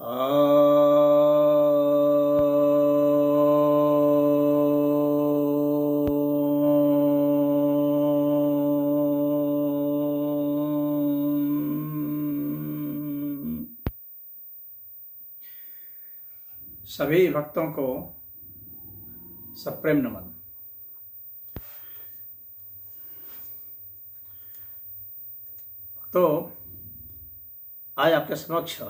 सभी भक्तों को सप्रेम नमन। तो आज आपके समक्ष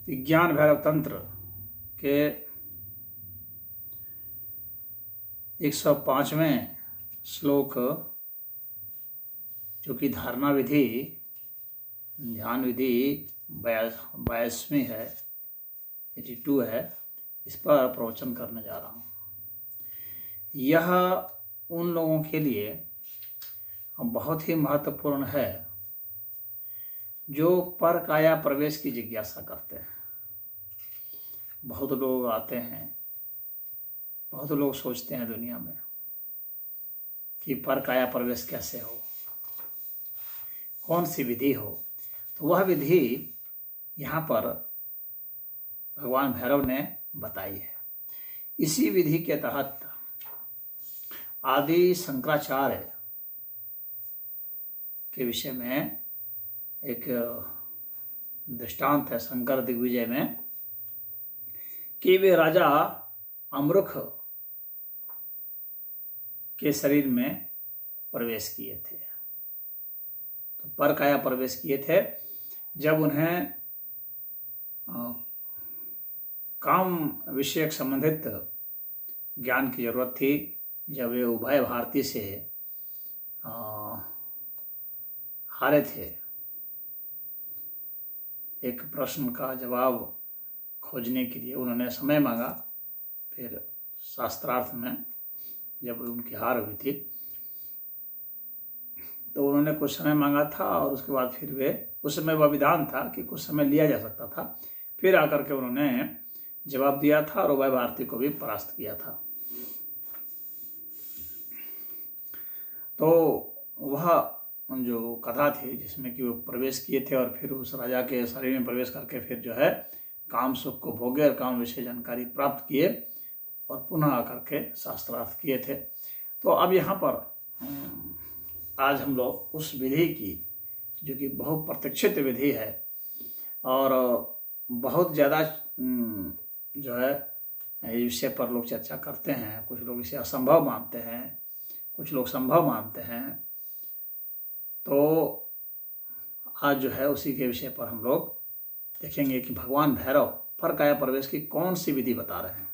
विज्ञान भैरव तंत्र के 105वें श्लोक, जो कि धारणा विधि ध्यान विधि 22वीं है, 82 है, इस पर प्रवचन करने जा रहा हूँ। यह उन लोगों के लिए बहुत ही महत्वपूर्ण है जो पर काया प्रवेश की जिज्ञासा करते हैं। बहुत लोग आते हैं, बहुत लोग सोचते हैं दुनिया में कि पर काया प्रवेश कैसे हो, कौन सी विधि हो। तो वह विधि यहाँ पर भगवान भैरव ने बताई है। इसी विधि के तहत आदि शंकराचार्य के विषय में एक दृष्टांत है शंकर दिग्विजय में कि वे राजा अमरुख के शरीर में प्रवेश किए थे। तो पर काया प्रवेश किए थे जब उन्हें काम विषयक संबंधित ज्ञान की जरूरत थी। जब वे उभय भारती से हारे थे, एक प्रश्न का जवाब खोजने के लिए उन्होंने समय मांगा। फिर शास्त्रार्थ में जब उनकी हार हुई थी तो उन्होंने कुछ समय मांगा था और उसके बाद फिर वे, उस समय वह विधान था कि कुछ समय लिया जा सकता था, फिर आकर के उन्होंने जवाब दिया था और उभय भारती को भी परास्त किया था। तो वह जो कथा थी जिसमें कि वो प्रवेश किए थे और फिर उस राजा के शरीर में प्रवेश करके फिर जो है काम सुख को भोगे और काम विषय जानकारी प्राप्त किए और पुनः आकर के शास्त्रार्थ किए थे। तो अब यहाँ पर आज हम लोग उस विधि की, जो कि बहुत प्रतीक्षित विधि है और बहुत ज़्यादा जो है इस विषय पर लोग चर्चा करते हैं। कुछ लोग इसे असंभव मानते हैं, कुछ लोग संभव मानते हैं। तो आज जो है उसी के विषय पर हम लोग देखेंगे कि भगवान भैरव पर काया प्रवेश की कौन सी विधि बता रहे हैं।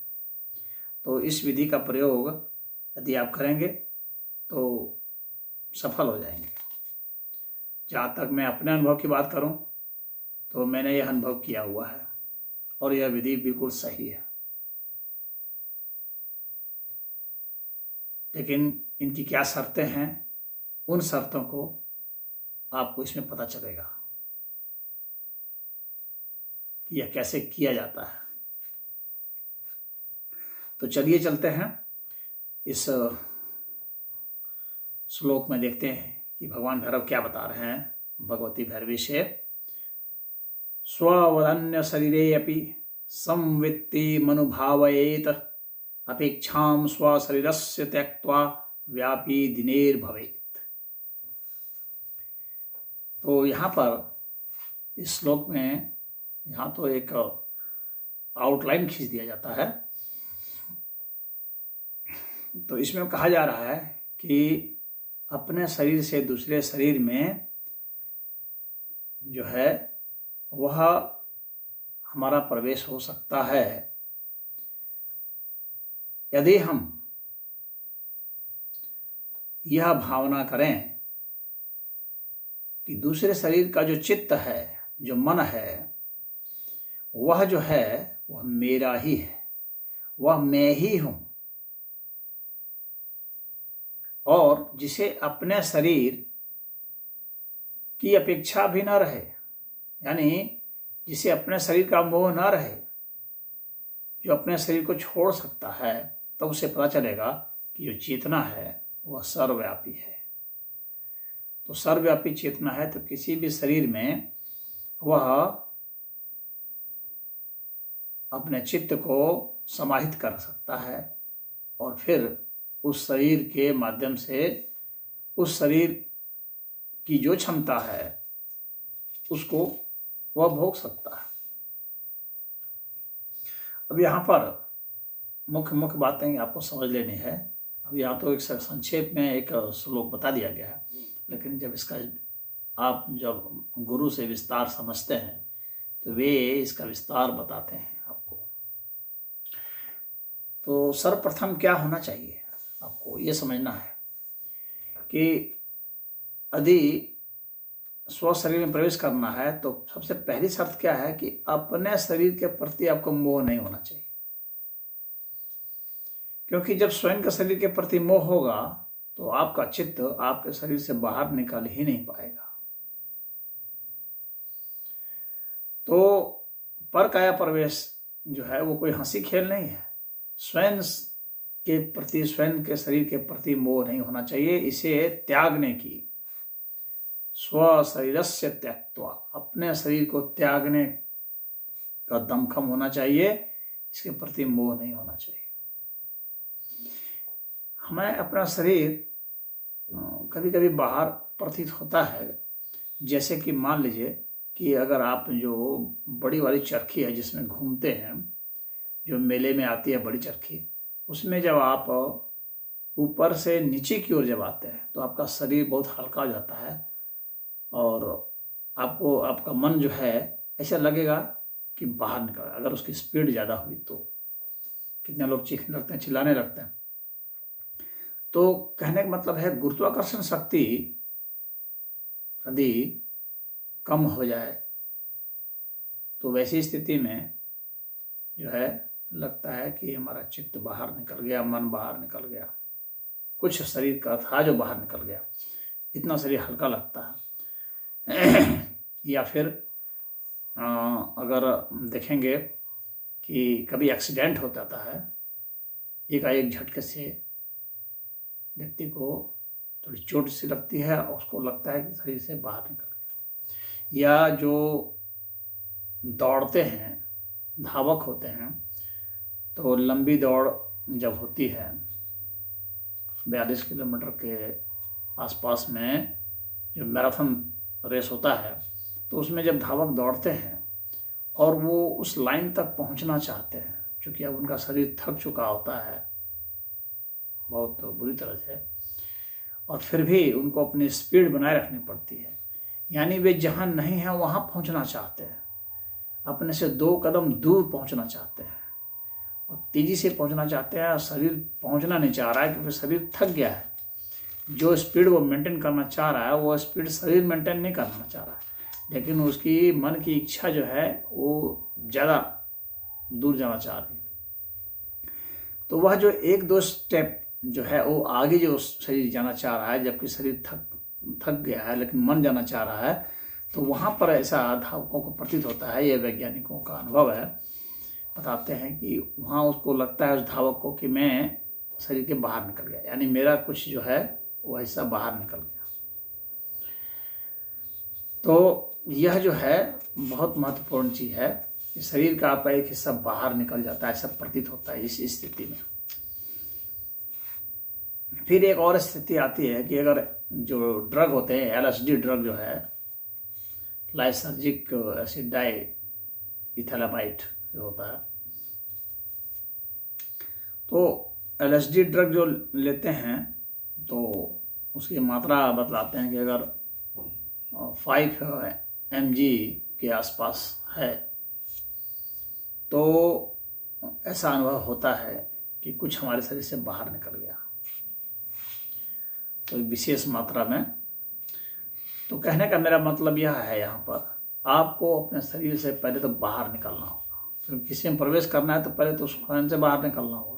तो इस विधि का प्रयोग यदि आप करेंगे तो सफल हो जाएंगे। जहाँ तक मैं अपने अनुभव की बात करूं तो मैंने यह अनुभव किया हुआ है और यह विधि बिल्कुल सही है। लेकिन इनकी क्या शर्तें हैं, उन शर्तों को आपको इसमें पता चलेगा कि यह कैसे किया जाता है। तो चलिए चलते हैं इस श्लोक में, देखते हैं कि भगवान भैरव क्या बता रहे हैं भगवती भैरवी से। स्ववदन्य शरीरे अपि संवित्ति मनुभावयेत अपेक्षां स्वशरीरस्य त्यक्त्वा व्यापी दिनेर्भवेत्। तो यहाँ पर इस श्लोक में यहाँ तो एक आउटलाइन खींच दिया जाता है। तो इसमें कहा जा रहा है कि अपने शरीर से दूसरे शरीर में जो है वह हमारा प्रवेश हो सकता है यदि हम यह भावना करें कि दूसरे शरीर का जो चित्त है, जो मन है, वह जो है वह मेरा ही है, वह मैं ही हूं। और जिसे अपने शरीर की अपेक्षा भी न रहे, यानी जिसे अपने शरीर का मोह न रहे, जो अपने शरीर को छोड़ सकता है, तो उसे पता चलेगा कि जो चेतना है वह सर्वव्यापी है। तो सर्वव्यापी चेतना है तो किसी भी शरीर में वह अपने चित्त को समाहित कर सकता है और फिर उस शरीर के माध्यम से उस शरीर की जो क्षमता है उसको वह भोग सकता है। अब यहाँ पर मुख्य मुख्य बातें आपको समझ लेनी है। अब यहाँ तो एक संक्षेप में एक श्लोक बता दिया गया है, लेकिन जब इसका आप जब गुरु से विस्तार समझते हैं तो वे इसका विस्तार बताते हैं आपको। तो सर्वप्रथम क्या होना चाहिए, आपको ये समझना है कि यदि स्व शरीर में प्रवेश करना है तो सबसे पहली शर्त क्या है कि अपने शरीर के प्रति आपको मोह नहीं होना चाहिए। क्योंकि जब स्वयं के शरीर के प्रति मोह होगा तो आपका चित्त आपके शरीर से बाहर निकल ही नहीं पाएगा। तो पर काया प्रवेश जो है वो कोई हंसी खेल नहीं है। स्वयं के प्रति, स्वयं के शरीर के प्रति मोह नहीं होना चाहिए। इसे त्यागने की, स्व शरीरस्य त्यक्त्वा, अपने शरीर को त्यागने का दमखम होना चाहिए। इसके प्रति मोह नहीं होना चाहिए। हमें अपना शरीर कभी कभी बाहर प्रतीत होता है, जैसे कि मान लीजिए कि अगर आप जो बड़ी वाली चरखी है जिसमें घूमते हैं, जो मेले में आती है बड़ी चरखी, उसमें जब आप ऊपर से नीचे की ओर जब आते हैं तो आपका शरीर बहुत हल्का हो जाता है और आपको, आपका मन जो है ऐसा लगेगा कि बाहर निकल। अगर उसकी स्पीड ज़्यादा हुई तो कितने लोग चीखने लगते हैं, चिल्लाने लगते हैं। तो कहने का मतलब है गुरुत्वाकर्षण शक्ति यदि कम हो जाए तो वैसी स्थिति में जो है लगता है कि हमारा चित्त बाहर निकल गया, मन बाहर निकल गया, कुछ शरीर का था जो बाहर निकल गया, इतना शरीर हल्का लगता है। या फिर अगर देखेंगे कि कभी एक्सीडेंट हो जाता है, एकाएक झटके से व्यक्ति को थोड़ी चोट सी लगती है और उसको लगता है कि शरीर से बाहर निकल गया। या जो दौड़ते हैं, धावक होते हैं, तो लंबी दौड़ जब होती है 42 किलोमीटर के आसपास में जो मैराथन रेस होता है, तो उसमें जब धावक दौड़ते हैं और वो उस लाइन तक पहुंचना चाहते हैं, क्योंकि अब उनका शरीर थक चुका होता है बहुत बुरी तरह से, और फिर भी उनको अपनी स्पीड बनाए रखनी पड़ती है। यानी वे जहाँ नहीं हैं वहाँ पहुँचना चाहते हैं, अपने से 2 कदम दूर पहुँचना चाहते हैं और तेज़ी से पहुँचना चाहते हैं। शरीर पहुँचना नहीं चाह रहा है क्योंकि शरीर थक गया है। जो स्पीड वो मेंटेन करना चाह रहा है वो स्पीड शरीर मेंटेन नहीं करना चाह रहा है, लेकिन उसकी मन की इच्छा जो है वो ज़्यादा दूर जाना चाह रही है। तो वह जो 1-2 स्टेप जो है वो आगे जो शरीर जाना चाह रहा है, जबकि शरीर थक गया है लेकिन मन जाना चाह रहा है, तो वहाँ पर ऐसा धावकों को प्रतीत होता है, ये वैज्ञानिकों का अनुभव है, बताते हैं कि वहाँ उसको लगता है उस धावक को कि मैं शरीर के बाहर निकल गया, यानी मेरा कुछ जो है वो हिस्सा बाहर निकल गया। तो यह जो है बहुत महत्वपूर्ण चीज़ है कि शरीर का आपका एक हिस्सा बाहर निकल जाता है, ऐसा प्रतीत होता है इस स्थिति में। फिर एक और स्थिति आती है कि अगर जो ड्रग होते हैं, LSD ड्रग जो है, लाइसर्जिक एसिड डाई इथैलेमाइड जो होता है, तो LSD ड्रग जो लेते हैं तो उसकी मात्रा बतलाते हैं कि अगर 5 mg के आसपास है तो ऐसा अनुभव होता है कि कुछ हमारे शरीर से बाहर निकल गया, तो विशेष मात्रा में। तो कहने का मेरा मतलब यह है, यहाँ पर आपको अपने शरीर से पहले तो बाहर निकलना होगा, क्योंकि किसी में प्रवेश करना है तो पहले तो स्वयं से बाहर निकलना होगा।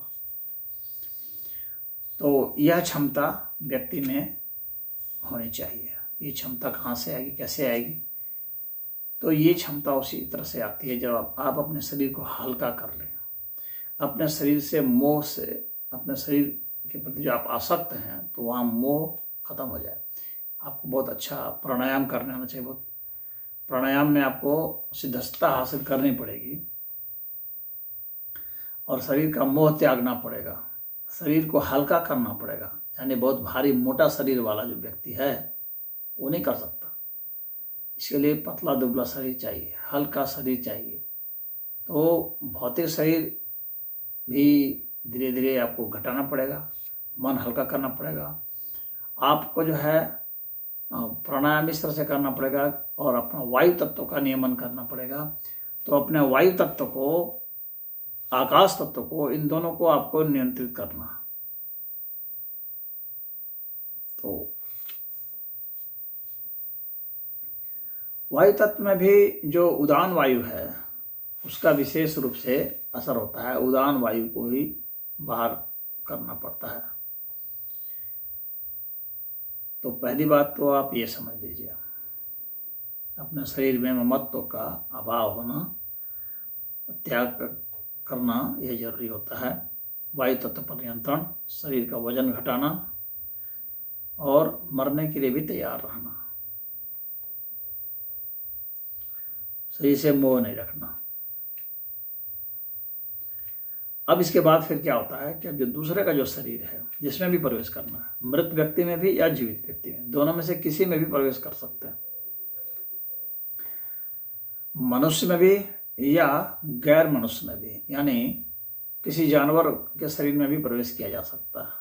तो यह क्षमता व्यक्ति में होनी चाहिए। ये क्षमता कहाँ से आएगी, कैसे आएगी? तो ये क्षमता उसी तरह से आती है जब आप अपने शरीर को हल्का कर लें, अपने शरीर से मोह से, अपने शरीर के प्रति जो आप आसक्त हैं तो वहाँ मोह खत्म हो जाए। आपको बहुत अच्छा प्राणायाम करने आना चाहिए। बहुत प्राणायाम में आपको सिद्धता हासिल करनी पड़ेगी। और शरीर का मोह त्यागना पड़ेगा, शरीर को हल्का करना पड़ेगा। यानी बहुत भारी मोटा शरीर वाला जो व्यक्ति है वो नहीं कर सकता। इसके लिए पतला दुबला शरीर चाहिए, हल्का शरीर चाहिए। तो भौतिक शरीर भी धीरे धीरे आपको घटाना पड़ेगा, मन हल्का करना पड़ेगा। आपको जो है प्राणायाम इस तरह से करना पड़ेगा और अपना वायु तत्व का नियमन करना पड़ेगा। तो अपने वायु तत्व को, आकाश तत्व को, इन दोनों को आपको नियंत्रित करना। तो वायु तत्व में भी जो उदान वायु है उसका विशेष रूप से असर होता है। उदान वायु को ही बाहर करना पड़ता है। तो पहली बात तो आप ये समझ लीजिए, अपने शरीर में ममत्व का अभाव होना, त्याग करना यह जरूरी होता है। वायु तत्व पर नियंत्रण, शरीर का वजन घटाना और मरने के लिए भी तैयार रहना। शरीर से मोह नहीं रखना। अब इसके बाद फिर क्या होता है कि अब जो दूसरे का जो शरीर है जिसमें भी प्रवेश करना है, मृत व्यक्ति में भी या जीवित व्यक्ति में, दोनों में से किसी में भी प्रवेश कर सकते हैं। मनुष्य में भी या गैर मनुष्य में भी, यानी किसी जानवर के शरीर में भी प्रवेश किया जा सकता है,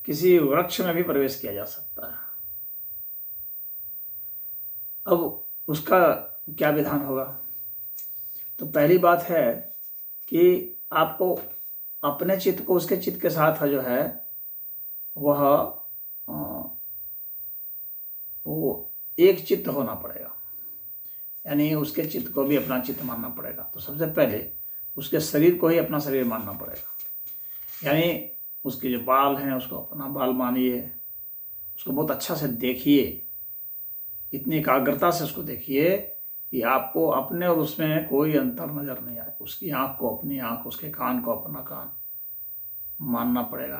किसी वृक्ष में भी प्रवेश किया जा सकता है। अब उसका क्या विधान होगा? तो पहली बात है कि आपको अपने चित्त को उसके चित्त के साथ जो है वो एक चित्त होना पड़ेगा। यानी उसके चित्त को भी अपना चित्त मानना पड़ेगा। तो सबसे पहले उसके शरीर को ही अपना शरीर मानना पड़ेगा। यानी उसके जो बाल हैं उसको अपना बाल मानिए, उसको बहुत अच्छा से देखिए, इतनी एकाग्रता से उसको देखिए कि आपको अपने और उसमें कोई अंतर नजर नहीं आए। उसकी आंख को अपनी आंख, उसके कान को अपना कान मानना पड़ेगा।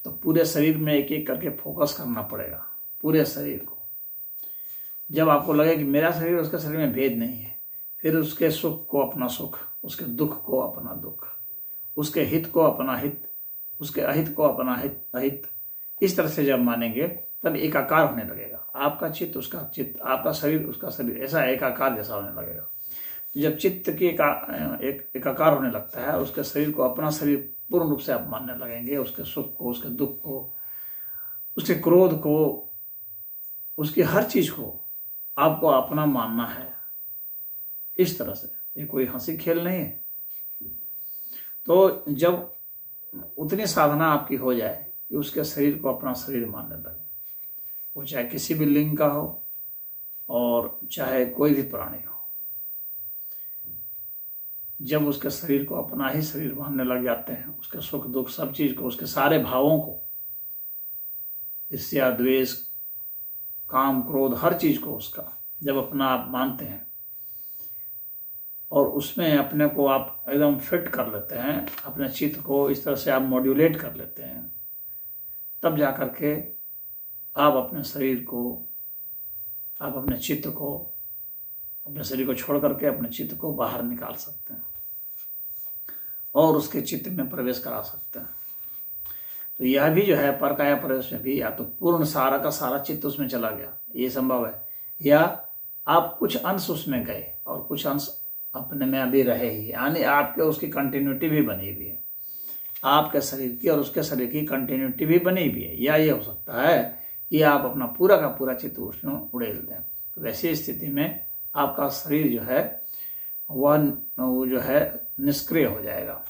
तो पूरे शरीर में एक एक करके फोकस करना पड़ेगा, पूरे शरीर को। जब आपको लगे कि मेरा शरीर उसके शरीर में भेद नहीं है, फिर उसके सुख को अपना सुख, उसके दुख को अपना दुख, उसके हित को अपना हित, उसके अहित को अपना अहित, इस तरह से जब मानेंगे तब एकाकार होने लगेगा। आपका चित्त उसका चित्त, आपका शरीर उसका शरीर, ऐसा एकाकार जैसा होने लगेगा। जब चित्त की एकाकार होने लगता है, उसके शरीर को अपना शरीर पूर्ण रूप से आप मानने लगेंगे। उसके सुख को, उसके दुख को, उसके क्रोध को, उसकी हर चीज को आपको अपना मानना है। इस तरह से, ये कोई हंसी खेल नहीं है। तो जब उतनी साधना आपकी हो जाए कि उसके शरीर को अपना शरीर मानने लगे, वो चाहे किसी भी लिंग का हो और चाहे कोई भी प्राणी हो, जब उसके शरीर को अपना ही शरीर मानने लग जाते हैं, उसके सुख दुख सब चीज को, उसके सारे भावों को, ईर्ष्या द्वेष काम क्रोध हर चीज को उसका जब अपना आप मानते हैं और उसमें अपने को आप एकदम फिट कर लेते हैं, अपने चित्त को इस तरह से आप मॉड्यूलेट कर लेते हैं, तब जा करके आप अपने शरीर को, आप अपने चित्त को, अपने शरीर को छोड़ करके अपने चित्त को बाहर निकाल सकते हैं और उसके चित्त में प्रवेश करा सकते हैं। तो यह भी जो है परकाया प्रवेश में भी या तो पूर्ण सारा का सारा चित्त उसमें चला गया, ये संभव है, या आप कुछ अंश उसमें गए और कुछ अंश अपने में अभी रहे ही, यानी आपके उसकी कंटिन्यूटी भी बनी हुई है, आपके शरीर की और उसके शरीर की कंटिन्यूटी भी बनी हुई है। या ये हो सकता है कि आप अपना पूरा का पूरा चित्त उसमें उड़ेल दें। तो वैसी स्थिति में आपका शरीर जो है वो जो है निष्क्रिय हो जाएगा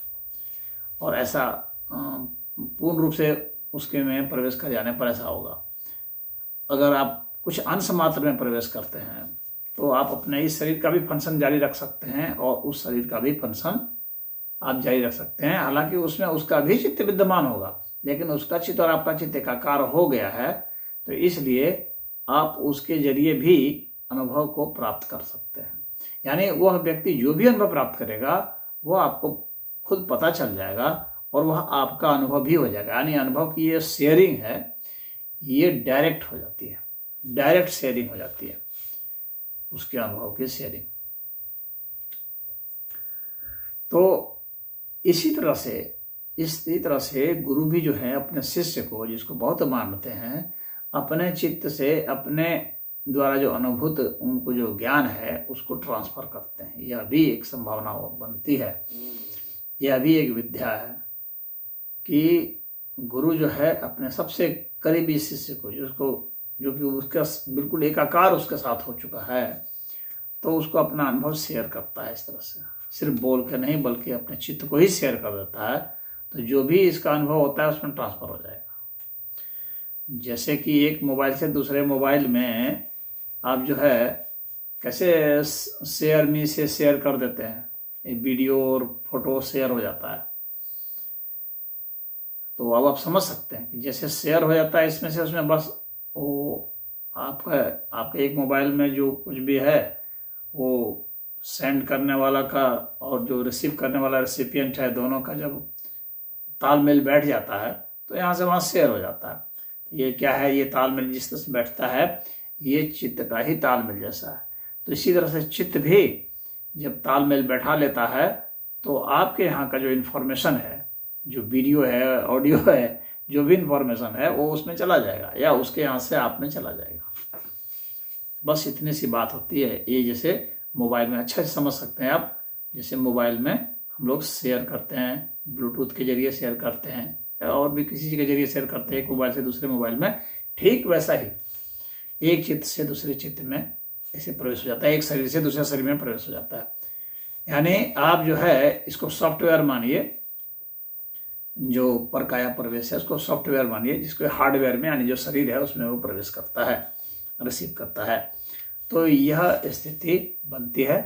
और ऐसा पूर्ण रूप से उसके में प्रवेश कर जाने पर ऐसा होगा। अगर आप कुछ अंश मात्र में प्रवेश करते हैं तो आप अपने इस शरीर का भी फंक्शन जारी रख सकते हैं और उस शरीर का भी फंक्शन आप जारी रख सकते हैं। हालांकि उसमें उसका भी चित्त विद्यमान होगा, लेकिन उसका चित्त और आपका चित्त एकाकार हो गया है, तो इसलिए आप उसके जरिए भी अनुभव को प्राप्त कर सकते हैं। यानी वह व्यक्ति जो भी अनुभव प्राप्त करेगा वह आपको खुद पता चल जाएगा और वह आपका अनुभव भी हो जाएगा। यानी अनुभव की ये शेयरिंग है, ये डायरेक्ट हो जाती है, डायरेक्ट शेयरिंग हो जाती है, उसके अनुभव की शेयरिंग। तो इसी तरह से गुरु भी जो है अपने शिष्य को, जिसको बहुत मानते हैं, अपने चित्त से अपने द्वारा जो अनुभूत उनको जो ज्ञान है उसको ट्रांसफर करते हैं। यह भी एक संभावना बनती है, यह भी एक विद्या है कि गुरु जो है अपने सबसे करीबी शिष्य को, जो कि उसका बिल्कुल एकाकार उसके साथ हो चुका है, तो उसको अपना अनुभव शेयर करता है। इस तरह से सिर्फ बोल के नहीं बल्कि अपने चित्त को ही शेयर कर देता है, तो जो भी इसका अनुभव होता है उसमें ट्रांसफर हो जाएगा। जैसे कि एक मोबाइल से दूसरे मोबाइल में आप जो है कैसे शेयर मी से शेयर कर देते हैं, एक वीडियो और फोटो शेयर हो जाता है। तो अब आप समझ सकते हैं कि जैसे शेयर हो जाता है इसमें से उसमें, बस वो आपके एक मोबाइल में जो कुछ भी है वो सेंड करने वाला का और जो रिसीव करने वाला रेसिपिएंट है, दोनों का जब तालमेल बैठ जाता है तो यहाँ से वहाँ शेयर हो जाता है। ये क्या है, ये तालमेल जिस तरह से बैठता है ये चित्त का ही तालमेल जैसा है। तो इसी तरह से चित्त भी जब तालमेल बैठा लेता है तो आपके यहाँ का जो इन्फॉर्मेशन है, जो वीडियो है, ऑडियो है, जो भी इन्फॉर्मेशन है वो उसमें चला जाएगा या उसके यहाँ से आप में चला जाएगा। बस इतनी सी बात होती है। ये जैसे मोबाइल में अच्छा से समझ सकते हैं आप, जैसे मोबाइल में हम लोग शेयर करते हैं, ब्लूटूथ के जरिए शेयर करते हैं और भी किसी चीज़ के जरिए शेयर करते हैं एक मोबाइल से दूसरे मोबाइल में, ठीक वैसा ही एक चित्त से दूसरे चित्त में ऐसे प्रवेश हो जाता है, एक शरीर से दूसरे शरीर में प्रवेश हो जाता है। यानी आप जो है इसको सॉफ्टवेयर मानिए, जो परकाया प्रवेश है उसको सॉफ्टवेयर मानिए, जिसको हार्डवेयर में यानी जो शरीर है उसमें वो प्रवेश करता है, रिसीव करता है। तो यह स्थिति बनती है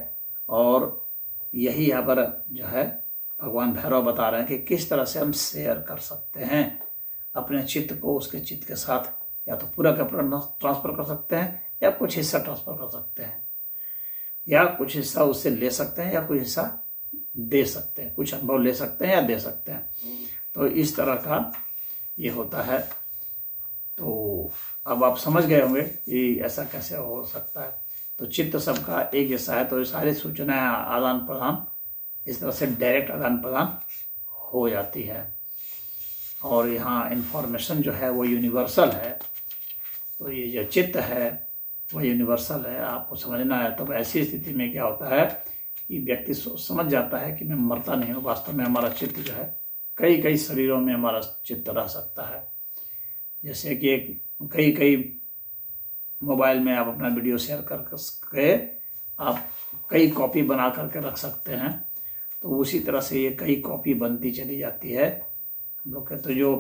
और यही यहाँ पर जो है भगवान भैरव बता रहे हैं कि किस तरह से हम शेयर कर सकते हैं अपने चित्त को उसके चित्त के साथ, या तो पूरा का पूरा ट्रांसफर कर सकते हैं या कुछ हिस्सा ट्रांसफर कर सकते हैं, या कुछ हिस्सा उससे ले सकते हैं या कुछ हिस्सा दे सकते हैं, कुछ अनुभव ले सकते हैं या दे सकते हैं। तो इस तरह का ये होता है। तो अब आप समझ गए होंगे कि ऐसा कैसे हो सकता है। तो चित्त सबका एक जैसा है, तो ये सारी सूचनाएं आदान प्रदान इस तरह से डायरेक्ट आदान प्रदान हो जाती है और यहाँ इन्फॉर्मेशन जो है वो यूनिवर्सल है। तो ये जो चित्त है वो यूनिवर्सल है, आपको समझना है। तो ऐसी स्थिति में क्या होता है कि व्यक्ति समझ जाता है कि मैं मरता नहीं हूँ। वास्तव में हमारा चित्त जो है कई कई शरीरों में हमारा चित्त रह सकता है। जैसे कि कई मोबाइल में आप अपना वीडियो शेयर करके आप कई कॉपी बना करके रख सकते हैं। तो उसी तरह से ये कई कॉपी बनती चली जाती है। हम लोग कहते जो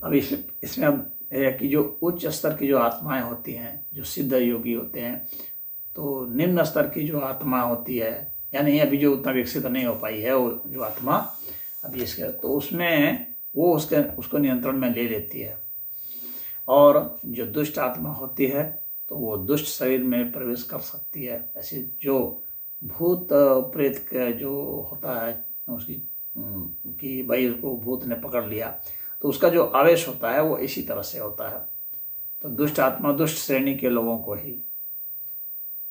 अब इसमें अब है कि जो उच्च स्तर की जो आत्माएं होती हैं, जो सिद्ध योगी होते हैं, तो निम्न स्तर की जो आत्मा होती है, यानी अभी जो उतना विकसित नहीं हो पाई है वो जो आत्मा अभी इसके, तो उसमें वो उसको नियंत्रण में ले लेती है। और जो दुष्ट आत्मा होती है तो वो दुष्ट शरीर में प्रवेश कर सकती है। ऐसे जो भूत प्रेत का जो होता है उसकी कि भाई उसको भूत ने पकड़ लिया, तो उसका जो आवेश होता है वो इसी तरह से होता है। तो दुष्ट आत्मा दुष्ट श्रेणी के लोगों को ही,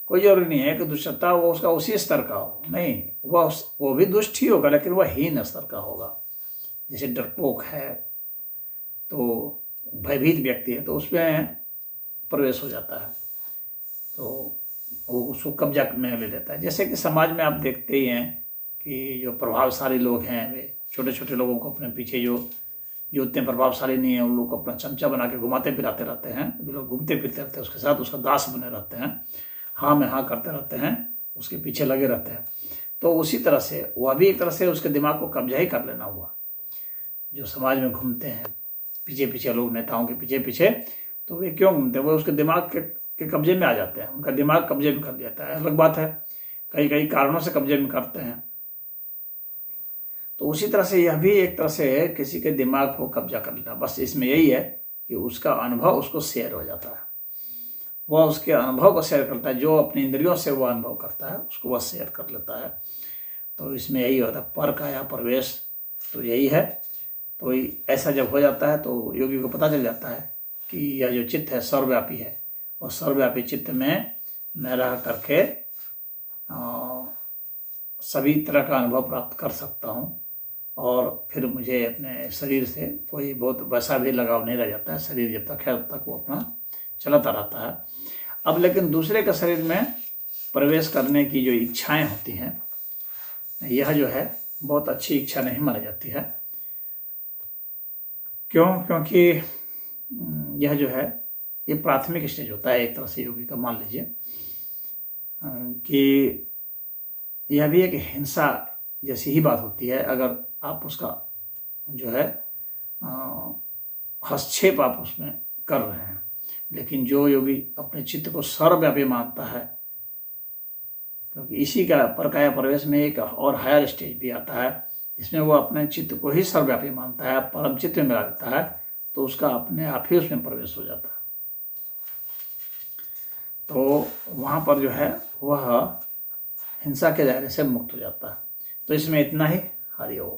कोई जरूरी नहीं है कि दुष्टता वो उसका उसी स्तर का हो, नहीं, वो भी दुष्ट ही होगा लेकिन वह हीन स्तर का होगा। जैसे डरपोक है तो भयभीत व्यक्ति है तो उसमें प्रवेश हो जाता है, तो वो उसको कब्जा में ले लेता है। जैसे कि समाज में आप देखते ही हैं कि जो प्रभावशाली लोग हैं वे छोटे छोटे लोगों को अपने पीछे जो उतने प्रभावशाली नहीं है उन लोग को अपना चमचा बना के घुमाते फिराते रहते हैं। वे लोग घूमते फिरते रहते हैं, उसके साथ उसका दास बने रहते हैं, हाँ में हाँ करते रहते हैं, उसके पीछे लगे रहते हैं। तो उसी तरह से वह भी एक तरह से उसके दिमाग को कब्जा ही कर लेना हुआ। जो समाज में घूमते हैं पीछे पीछे लोग, नेताओं के पीछे पीछे, तो वे क्यों घूमते हैं? वो उसके दिमाग के कब्जे में आ जाते हैं, उनका दिमाग कब्जे में कर जाता है। अलग बात है कई कारणों से कब्जे में करते हैं। तो उसी तरह से यह भी एक तरह से किसी के दिमाग को कब्जा कर लेना। बस इसमें यही है कि उसका अनुभव उसको शेयर हो जाता है, वह उसके अनुभव को शेयर करता है, जो अपनी इंद्रियों से वह अनुभव करता है उसको वह शेयर कर लेता है। तो इसमें यही होता है पर का या प्रवेश, तो यही है। तो ऐसा जब हो जाता है तो योगी को पता चल जाता है कि यह जो चित्त है सर्वव्यापी है, और सर्वव्यापी चित्त में मैं रह करके सभी तरह का अनुभव प्राप्त कर सकता हूँ और फिर मुझे अपने शरीर से कोई बहुत वैसा भी लगाव नहीं रह जाता है। शरीर जब तक है तब तक वो अपना चलता रहता है। अब लेकिन दूसरे के शरीर में प्रवेश करने की जो इच्छाएं होती हैं, यह जो है बहुत अच्छी इच्छा नहीं मानी जाती है। क्यों? क्योंकि यह जो है ये प्राथमिक स्टेज होता है एक तरह से योगी का, मान लीजिए कि यह भी एक हिंसा जैसी ही बात होती है। अगर आप उसका जो है हस्तक्षेप आप उसमें कर रहे हैं, लेकिन जो योगी अपने चित्त को सर्वव्यापी मानता है, क्योंकि इसी का परकाया प्रवेश में एक और हायर स्टेज भी आता है जिसमें वो अपने चित्त को ही सर्वव्यापी मानता है, परम चित्त में मिला देता है, तो उसका अपने आप ही उसमें प्रवेश हो जाता है। तो वहाँ पर जो है वह हिंसा के दायरे से मुक्त हो जाता है। तो इसमें इतना ही। हरि ओम।